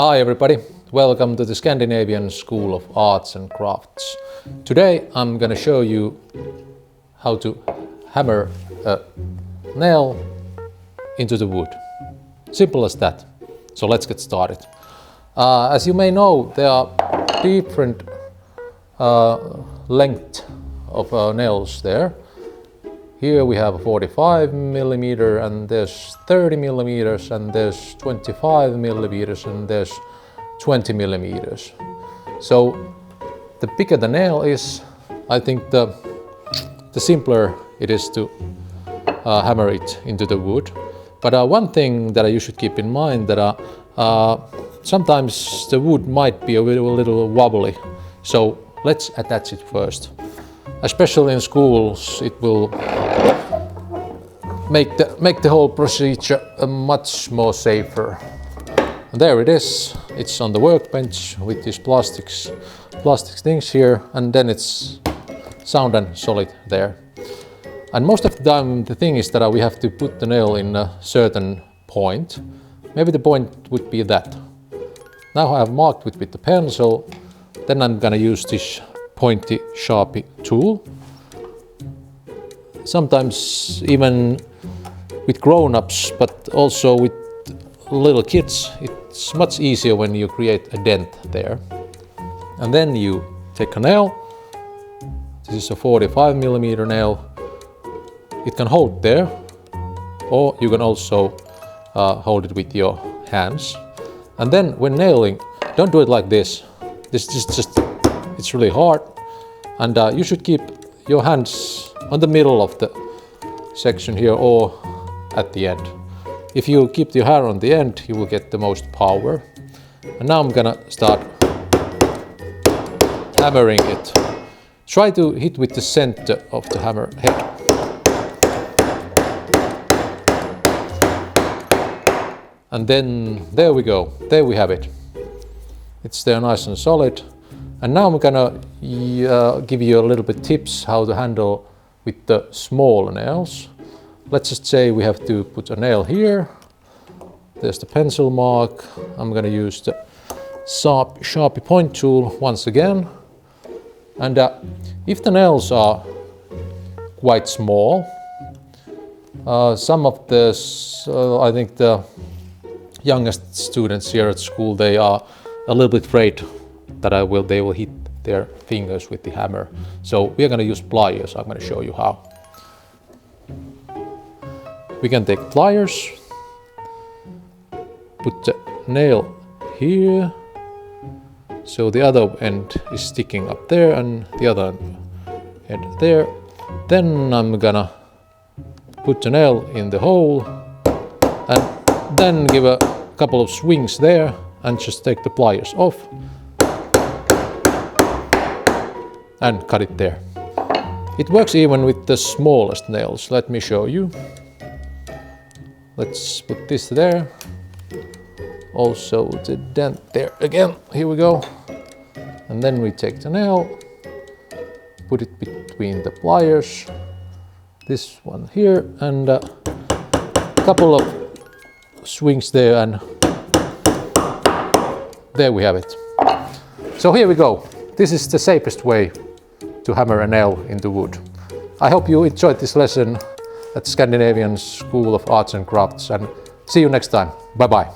Hi everybody, welcome to the Scandinavian School of Arts and Crafts. Today I'm gonna show you how to hammer a nail into the wood. Simple as that. So let's get started. As you may know, there are different length of nails there. Here we have 45 millimeter and there's 30 millimeters and there's 25 millimeters and there's 20 millimeters. So the bigger the nail is, I think the simpler it is to hammer it into the wood. But one thing that you should keep in mind that sometimes the wood might be a little wobbly. So let's attach it first. Especially in schools, it will make the whole procedure much more safer. And there it is. It's on the workbench with these plastic things here, and then it's sound and solid there. And most of the time, the thing is that we have to put the nail in a certain point. Maybe the point would be that. Now I have marked it with the pencil. Then I'm gonna use this pointy sharpie tool. Sometimes even with grown-ups, but also with little kids, it's much easier when you create a dent there. And then you take a nail. This is a 45 millimeter nail. It can hold there, or you can also hold it with your hands. And then when nailing, don't do it like this. This is just it's really hard, and you should keep your hands on the middle of the section here or at the end. If you keep your hand on the end, you will get the most power. And now I'm gonna start hammering it. Try to hit with the center of the hammer head. And then there we go, there we have it. It's there nice and solid. And now I'm gonna give you a little bit tips how to handle with the small nails. Let's just say we have to put a nail here. There's the pencil mark. I'm gonna use the Sharpie point tool once again. And if the nails are quite small, some of this, I think the youngest students here at school, they are a little bit afraid that they will hit their fingers with the hammer. So we are going to use pliers. I'm going to show you how. We can take pliers, put the nail here, so the other end is sticking up there and the other end there. Then I'm gonna put the nail in the hole and then give a couple of swings there and just take the pliers off and cut it there. It works even with the smallest nails. Let me show you. Let's put this there. Also the dent there again. Here we go. And then we take the nail, put it between the pliers, this one here, and a couple of swings there, and there we have it. So here we go. This is the safest way to hammer a nail into wood. I hope you enjoyed this lesson at Scandinavian School of Arts and Crafts, and see you next time. Bye bye.